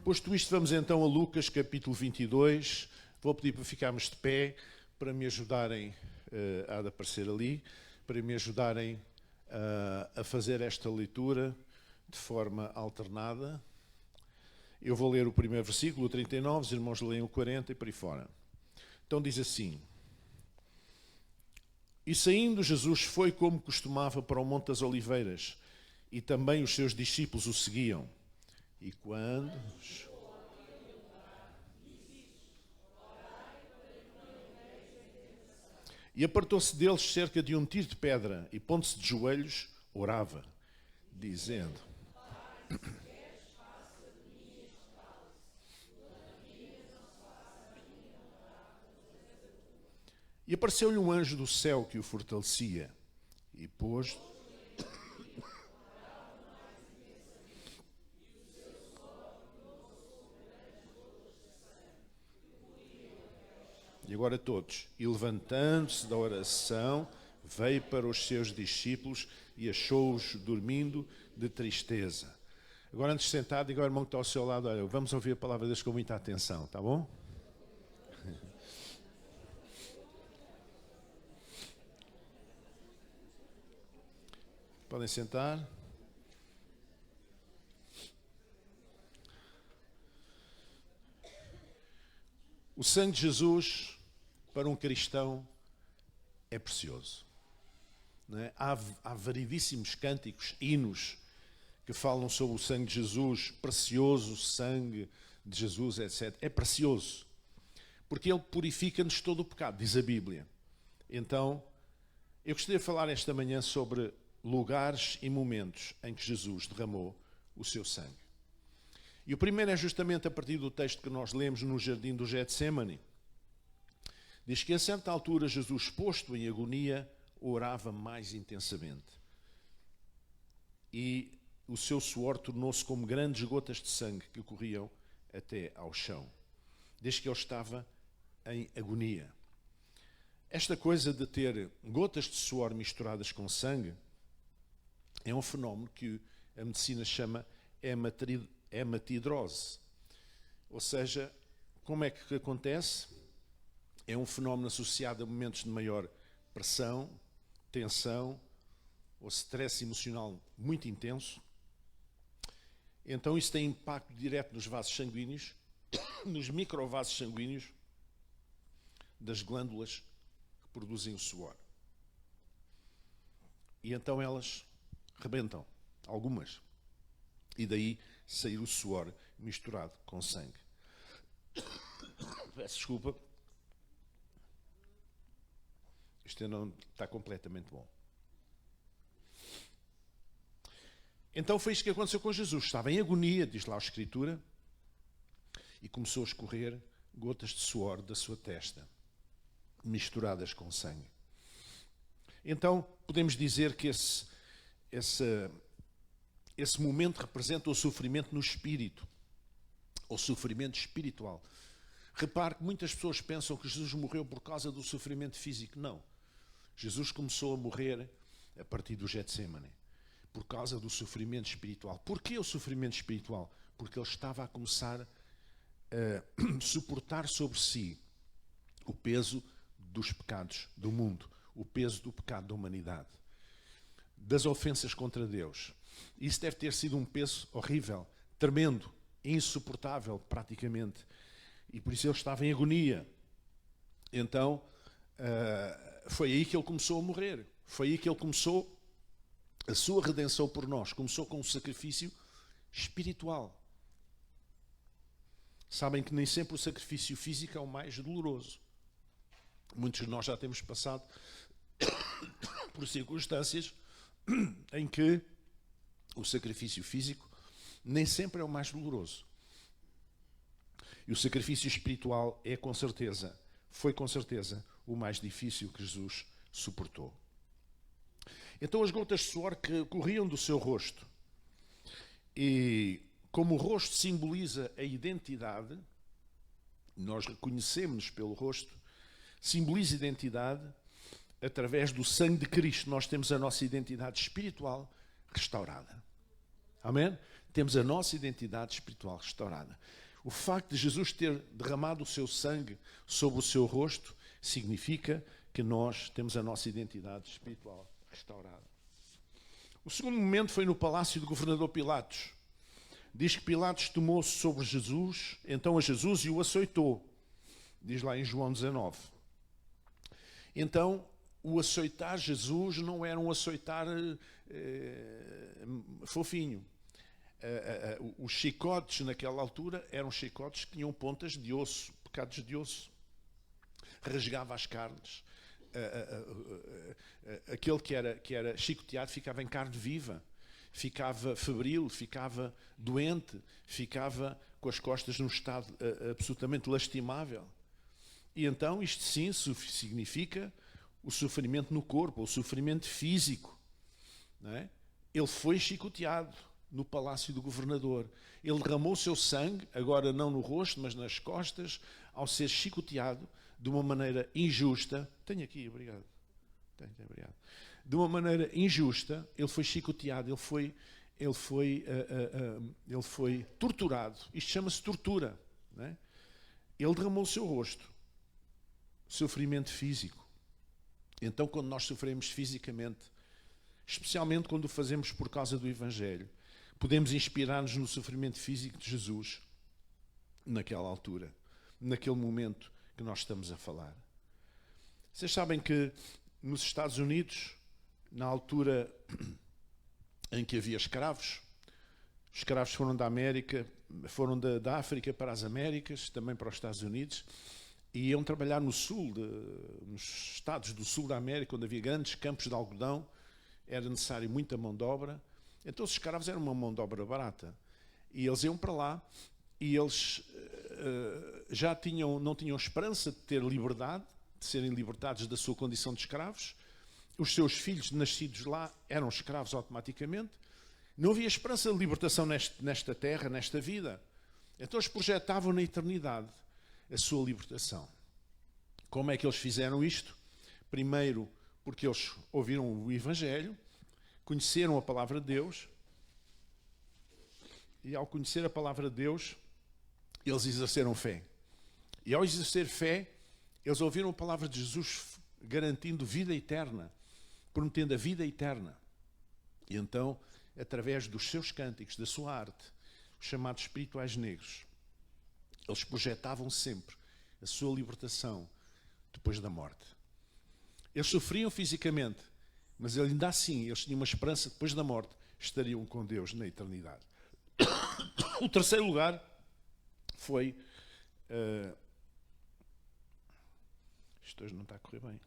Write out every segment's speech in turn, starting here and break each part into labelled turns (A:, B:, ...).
A: Posto isto, vamos então a Lucas, capítulo 22. Vou pedir para ficarmos de pé, para me ajudarem, há de aparecer ali, para me ajudarem a fazer esta leitura de forma alternada. Eu vou ler o primeiro versículo, o 39, os irmãos leem o 40 e por aí fora. Então diz assim: E saindo Jesus foi como costumava para o Monte das Oliveiras, e também os seus discípulos o seguiam. E quando... E apartou-se deles cerca de um tiro de pedra, e pondo-se de joelhos, orava, dizendo... E apareceu-lhe um anjo do céu que o fortalecia, e pôs... E agora todos. E levantando-se da oração, veio para os seus discípulos e achou-os dormindo de tristeza. Agora, antes de sentar, diga ao irmão que está ao seu lado: olha, vamos ouvir a palavra de Deus com muita atenção, tá bom? Podem sentar. O sangue de Jesus, para um cristão, é precioso. Não é? Há variedíssimos cânticos, hinos, que falam sobre o sangue de Jesus, precioso sangue de Jesus, etc. É precioso, porque ele purifica-nos todo o pecado, diz a Bíblia. Então, eu gostaria de falar esta manhã sobre lugares e momentos em que Jesus derramou o seu sangue. E o primeiro é justamente a partir do texto que nós lemos no jardim do Getsémani. Diz que a certa altura Jesus, posto em agonia, orava mais intensamente. E o seu suor tornou-se como grandes gotas de sangue que corriam até ao chão. Desde que ele estava em agonia. Esta coisa de ter gotas de suor misturadas com sangue é um fenómeno que a medicina chama hematidrose. Ou seja, como é que acontece? É um fenómeno associado a momentos de maior pressão, tensão ou stress emocional muito intenso. Então isso tem impacto direto nos vasos sanguíneos, nos microvasos sanguíneos das glândulas que produzem o suor. E então elas rebentam, algumas. E daí sair o suor misturado com sangue. Peço desculpa. Isto não está completamente bom. Então foi isto que aconteceu com Jesus. Estava em agonia, diz lá a Escritura, e começou a escorrer gotas de suor da sua testa, misturadas com sangue. Então podemos dizer que esse momento representa o sofrimento no espírito, ou sofrimento espiritual. Repare que muitas pessoas pensam que Jesus morreu por causa do sofrimento físico. Não. Jesus começou a morrer a partir do Getsémani, por causa do sofrimento espiritual. Porquê o sofrimento espiritual? Porque ele estava a começar a suportar sobre si o peso dos pecados do mundo, o peso do pecado da humanidade, das ofensas contra Deus. Isso deve ter sido um peso horrível, tremendo, insuportável praticamente. E por isso ele estava em agonia. Então, foi aí que ele começou a morrer. Foi aí que ele começou a sua redenção por nós. Começou com um sacrifício espiritual. Sabem que nem sempre o sacrifício físico é o mais doloroso. Muitos de nós já temos passado por circunstâncias em que o sacrifício físico nem sempre é o mais doloroso. E o sacrifício espiritual é com certeza, foi com certeza, o mais difícil que Jesus suportou. Então as gotas de suor que corriam do seu rosto, e como o rosto simboliza a identidade, nós reconhecemos-nos pelo rosto, simboliza a identidade, através do sangue de Cristo nós temos a nossa identidade espiritual restaurada. Amém? temos a nossa identidade espiritual restaurada. O facto de Jesus ter derramado o seu sangue sobre o seu rosto significa que nós temos a nossa identidade espiritual restaurada. O segundo momento foi no palácio do governador Pilatos. Diz que Pilatos tomou-se sobre Jesus, então a Jesus, e o açoitou. Diz lá em João 19. Então, o açoitar Jesus não era um açoitar fofinho. Os chicotes naquela altura eram chicotes que tinham pontas de osso, pecados de osso. Rasgava as carnes. Aquele que era chicoteado ficava em carne viva, ficava febril, ficava doente, ficava com as costas num estado absolutamente lastimável. E então isto sim significa o sofrimento no corpo, o sofrimento físico. Não é? Ele foi chicoteado no palácio do governador. Ele derramou o seu sangue, agora não no rosto, mas nas costas, ao ser chicoteado de uma maneira injusta. Tenho aqui, obrigado. Obrigado. De uma maneira injusta, ele foi chicoteado, ele foi torturado. Isto chama-se tortura. Não é? Ele derramou o seu rosto, sofrimento físico. Então, quando nós sofremos fisicamente, especialmente quando o fazemos por causa do Evangelho, podemos inspirar-nos no sofrimento físico de Jesus naquela altura, naquele momento que nós estamos a falar. Vocês sabem que nos Estados Unidos, na altura em que havia escravos, os escravos foram da América, foram da África para as Américas, também para os Estados Unidos, e iam trabalhar no sul, nos estados do sul da América, onde havia grandes campos de algodão, era necessário muita mão de obra. Então os escravos eram uma mão de obra barata. E eles iam para lá e eles já não tinham esperança de ter liberdade, de serem libertados da sua condição de escravos. Os seus filhos nascidos lá eram escravos automaticamente. Não havia esperança de libertação nesta terra, nesta vida. Então eles projetavam na eternidade a sua libertação. Como é que eles fizeram isto? Primeiro, porque eles ouviram o Evangelho, conheceram a palavra de Deus, e ao conhecer a palavra de Deus, eles exerceram fé. E ao exercer fé, eles ouviram a palavra de Jesus garantindo vida eterna, prometendo a vida eterna. E então, através dos seus cânticos, da sua arte, os chamados espirituais negros, eles projetavam sempre a sua libertação depois da morte. Eles sofriam fisicamente, mas ainda assim eles tinham uma esperança depois da morte, estariam com Deus na eternidade. O terceiro lugar foi... Isto hoje não está a correr bem.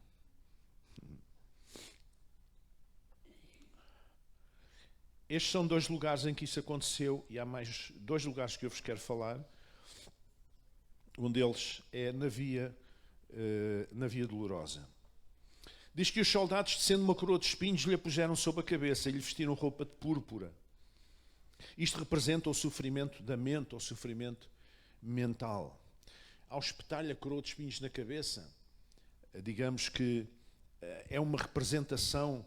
A: Estes são dois lugares em que isso aconteceu, e há mais dois lugares que eu vos quero falar. Um deles é na Via Dolorosa. Diz que os soldados, tecendo uma coroa de espinhos, lhe a puseram sobre a cabeça e lhe vestiram roupa de púrpura. Isto representa o sofrimento da mente, o sofrimento mental. Ao espetar-lhe a coroa de espinhos na cabeça, digamos que é uma representação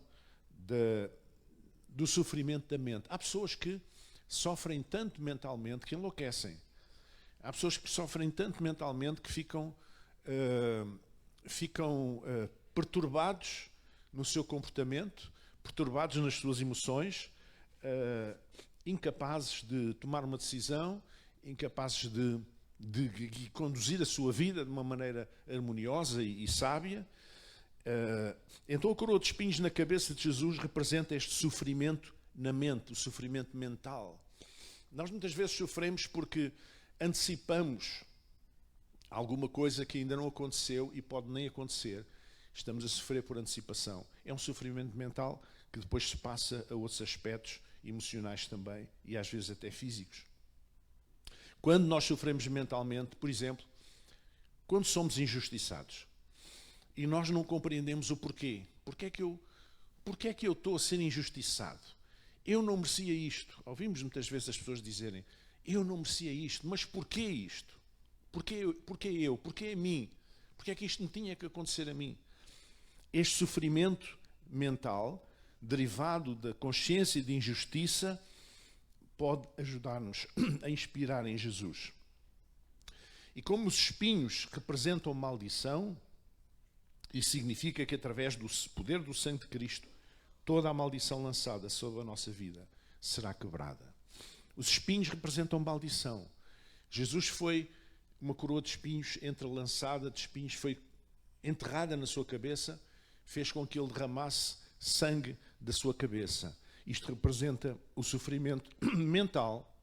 A: do sofrimento da mente. Há pessoas que sofrem tanto mentalmente que enlouquecem. Há pessoas que sofrem tanto mentalmente que ficam perturbados no seu comportamento, perturbados nas suas emoções, incapazes de tomar uma decisão, incapazes de conduzir a sua vida de uma maneira harmoniosa e sábia. Então a coroa de espinhos na cabeça de Jesus representa este sofrimento na mente, o sofrimento mental. Nós muitas vezes sofremos porque antecipamos alguma coisa que ainda não aconteceu e pode nem acontecer. Estamos a sofrer por antecipação. É um sofrimento mental que depois se passa a outros aspectos emocionais também e às vezes até físicos. Quando nós sofremos mentalmente, por exemplo, quando somos injustiçados e nós não compreendemos o porquê. Porquê é que eu estou a ser injustiçado? Eu não merecia isto. Ouvimos muitas vezes as pessoas dizerem: eu não merecia isto, mas porquê isto? Porquê eu? Porquê a mim? Porquê é que isto me tinha que acontecer a mim? Este sofrimento mental, derivado da consciência de injustiça, pode ajudar-nos a inspirar em Jesus. E como os espinhos representam maldição, isso significa que através do poder do sangue de Cristo, toda a maldição lançada sobre a nossa vida será quebrada. Os espinhos representam maldição. Jesus foi uma coroa de espinhos entrelaçada de espinhos, foi enterrada na sua cabeça, fez com que ele derramasse sangue da sua cabeça. Isto representa o sofrimento mental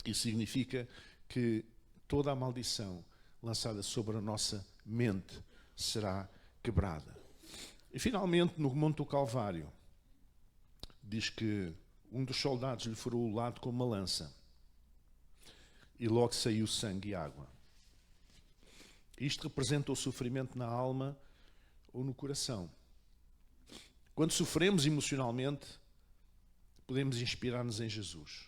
A: e significa que toda a maldição lançada sobre a nossa mente será quebrada. E finalmente, no Monte do Calvário, diz que um dos soldados lhe furou o lado com uma lança e logo saiu sangue e água. Isto representa o sofrimento na alma ou no coração. Quando sofremos emocionalmente, podemos inspirar-nos em Jesus.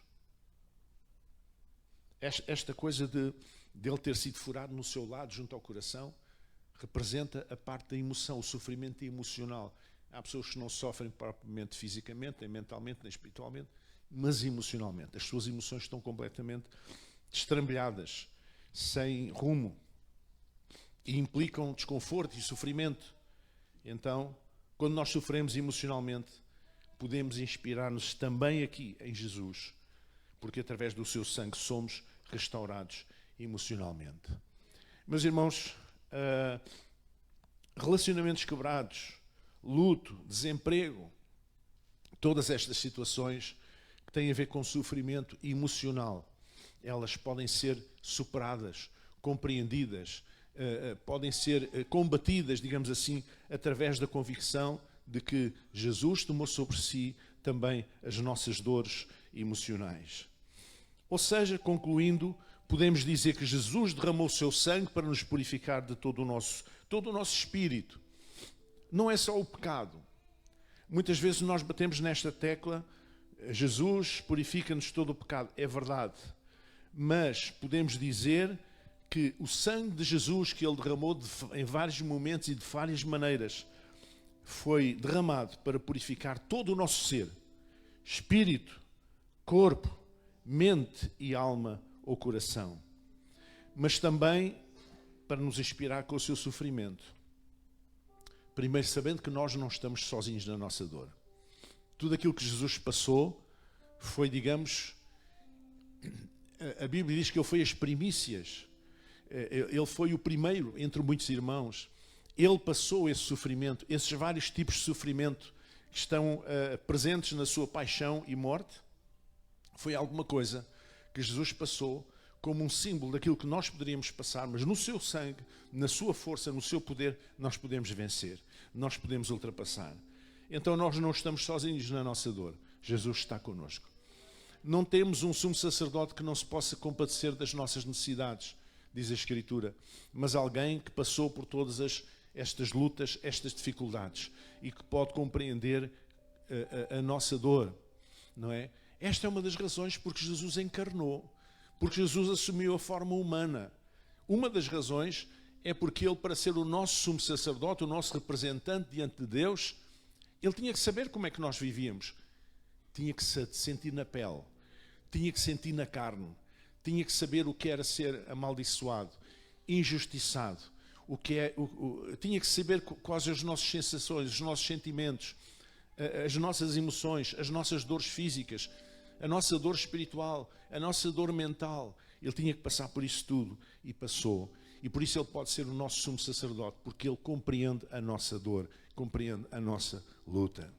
A: Esta coisa de ele ter sido furado no seu lado, junto ao coração, representa a parte da emoção, o sofrimento emocional. Há pessoas que não sofrem propriamente fisicamente, nem mentalmente, nem espiritualmente, mas emocionalmente. As suas emoções estão completamente destrambelhadas, sem rumo, e implicam desconforto e sofrimento. Então, quando nós sofremos emocionalmente, podemos inspirar-nos também aqui em Jesus, porque através do seu sangue somos restaurados emocionalmente. Meus irmãos, relacionamentos quebrados, luto, desemprego, todas estas situações que têm a ver com sofrimento emocional, elas podem ser superadas, compreendidas, podem ser combatidas, digamos assim, através da convicção de que Jesus tomou sobre si também as nossas dores emocionais. Ou seja, concluindo, podemos dizer que Jesus derramou o seu sangue para nos purificar de todo o nosso espírito. Não é só o pecado. Muitas vezes nós batemos nesta tecla, Jesus purifica-nos de todo o pecado. É verdade. Mas podemos dizer que o sangue de Jesus que ele derramou em vários momentos e de várias maneiras foi derramado para purificar todo o nosso ser, espírito, corpo, mente e alma ou coração, mas também para nos inspirar com o seu sofrimento. Primeiro, sabendo que nós não estamos sozinhos na nossa dor. Tudo aquilo que Jesus passou foi, digamos, a Bíblia diz que ele foi as primícias. Ele foi o primeiro entre muitos irmãos. Ele passou esse sofrimento, esses vários tipos de sofrimento que estão presentes na sua paixão e morte. Foi alguma coisa que Jesus passou como um símbolo daquilo que nós poderíamos passar, mas no seu sangue, na sua força, no seu poder, nós podemos vencer, nós podemos ultrapassar. Então nós não estamos sozinhos na nossa dor. Jesus está connosco. Não temos um sumo sacerdote que não se possa compadecer das nossas necessidades, diz a Escritura, mas alguém que passou por todas estas lutas, estas dificuldades e que pode compreender a nossa dor, não é? Esta é uma das razões porque Jesus encarnou, porque Jesus assumiu a forma humana. Uma das razões é porque ele, para ser o nosso sumo sacerdote, o nosso representante diante de Deus, ele tinha que saber como é que nós vivíamos. Tinha que se sentir na pele, tinha que sentir na carne, tinha que saber o que era ser amaldiçoado, injustiçado, tinha que saber quais as nossas sensações, os nossos sentimentos, as nossas emoções, as nossas dores físicas, a nossa dor espiritual, a nossa dor mental. Ele tinha que passar por isso tudo e passou. E por isso ele pode ser o nosso sumo sacerdote, porque ele compreende a nossa dor, compreende a nossa luta.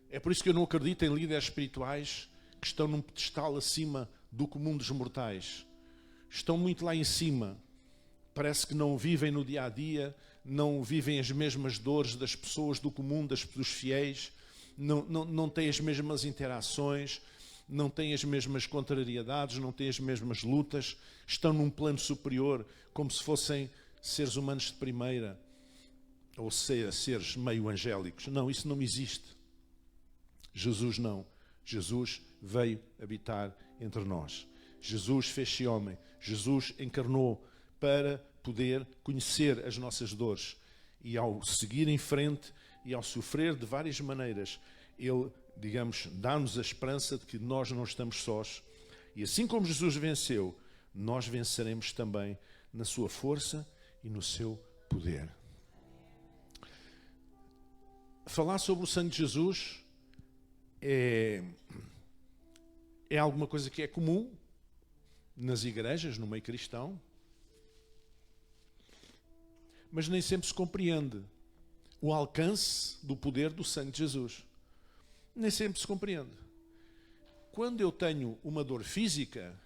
A: É por isso que eu não acredito em líderes espirituais que estão num pedestal acima do comum dos mortais. Estão muito lá em cima. Parece que não vivem no dia a dia, não vivem as mesmas dores das pessoas do comum, dos fiéis, não têm as mesmas interações, não têm as mesmas contrariedades, não têm as mesmas lutas, estão num plano superior, como se fossem seres humanos de primeira, ou seres meio angélicos. Não, isso não existe. Jesus não. Jesus veio habitar entre nós. Jesus fez-se homem. Jesus encarnou para poder conhecer as nossas dores. E ao seguir em frente e ao sofrer de várias maneiras, ele digamos, dá-nos a esperança de que nós não estamos sós. E assim como Jesus venceu, nós venceremos também na sua força e no seu poder. Falar sobre o sangue de Jesus é alguma coisa que é comum nas igrejas, no meio cristão, mas nem sempre se compreende o alcance do poder do sangue de Jesus. Nem sempre se compreende. Quando eu tenho uma dor física,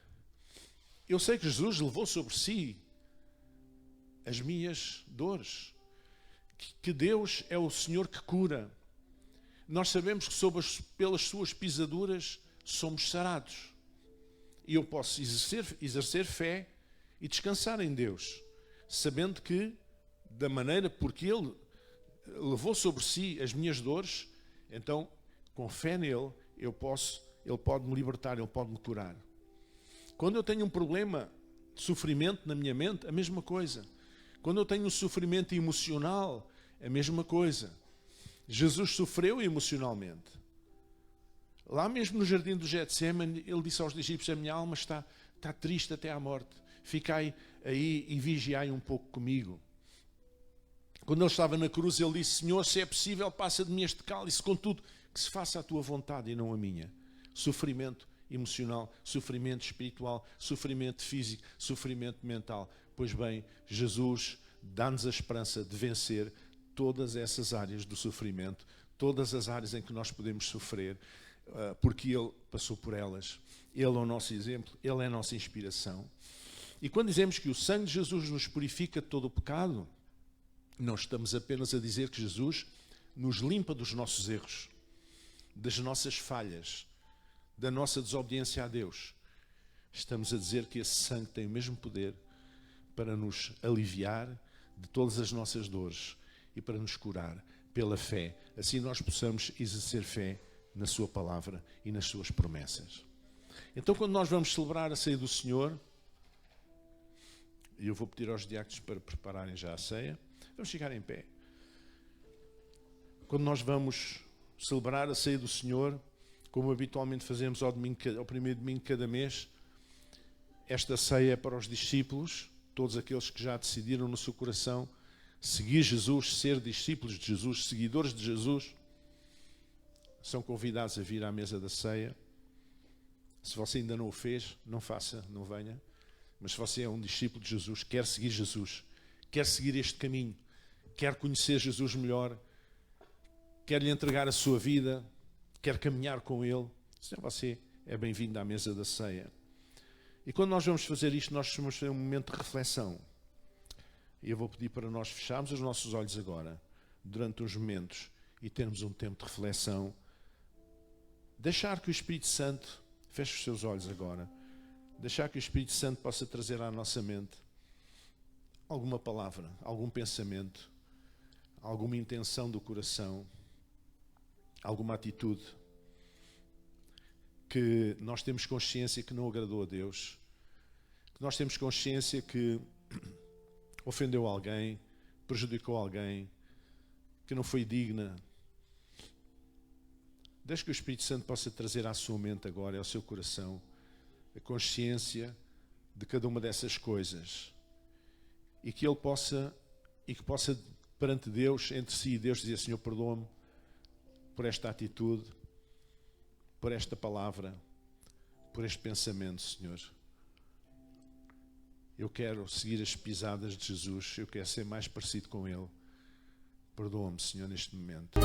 A: eu sei que Jesus levou sobre si as minhas dores, que Deus é o Senhor que cura. Nós sabemos que pelas suas pisaduras somos sarados. E eu posso exercer fé e descansar em Deus, sabendo que, da maneira porque Ele levou sobre si as minhas dores, então, com fé nele, Ele pode me libertar, Ele pode me curar. Quando eu tenho um problema de sofrimento na minha mente, a mesma coisa. Quando eu tenho um sofrimento emocional, a mesma coisa. Jesus sofreu emocionalmente. Lá mesmo no jardim do Getsemane, Ele disse aos discípulos: a minha alma está triste até à morte. Ficai aí e vigiai um pouco comigo. Quando Ele estava na cruz, Ele disse: Senhor, se é possível, passa de mim este cálice, contudo, que se faça a tua vontade e não a minha. Sofrimento emocional, sofrimento espiritual, sofrimento físico, sofrimento mental. Pois bem, Jesus dá-nos a esperança de vencer todas essas áreas do sofrimento, todas as áreas em que nós podemos sofrer, porque Ele passou por elas. Ele é o nosso exemplo, Ele é a nossa inspiração. E quando dizemos que o sangue de Jesus nos purifica de todo o pecado, não estamos apenas a dizer que Jesus nos limpa dos nossos erros, das nossas falhas, da nossa desobediência a Deus. Estamos a dizer que esse sangue tem o mesmo poder para nos aliviar de todas as nossas dores e para nos curar pela fé. Assim nós possamos exercer fé na sua palavra e nas suas promessas. Então, quando nós vamos celebrar a ceia do Senhor, e eu vou pedir aos diáconos para prepararem já a ceia, vamos ficar em pé. Quando nós vamos celebrar a ceia do Senhor, como habitualmente fazemos ao primeiro domingo de cada mês, esta ceia é para os discípulos, todos aqueles que já decidiram no seu coração seguir Jesus, ser discípulos de Jesus, seguidores de Jesus, são convidados a vir à mesa da ceia. Se você ainda não o fez, não faça, não venha. Mas se você é um discípulo de Jesus, quer seguir Jesus, quer seguir este caminho, quer conhecer Jesus melhor, quer lhe entregar a sua vida, quer caminhar com Ele, então você é bem-vindo à mesa da ceia. E quando nós vamos fazer isto, nós vamos fazer um momento de reflexão. E eu vou pedir para nós fecharmos os nossos olhos agora, durante uns momentos, e termos um tempo de reflexão. Deixar que o Espírito Santo, feche os seus olhos agora, deixar que o Espírito Santo possa trazer à nossa mente alguma palavra, algum pensamento, alguma intenção do coração, alguma atitude que nós temos consciência que não agradou a Deus, que nós temos consciência que ofendeu alguém, prejudicou alguém, que não foi digna. Deixe que o Espírito Santo possa trazer à sua mente agora, ao seu coração, a consciência de cada uma dessas coisas, e que ele possa perante Deus, entre si e Deus, dizer: Senhor, perdoa-me por esta atitude, por esta palavra, por este pensamento, Senhor. Eu quero seguir as pisadas de Jesus, eu quero ser mais parecido com Ele. Perdoa-me, Senhor, neste momento.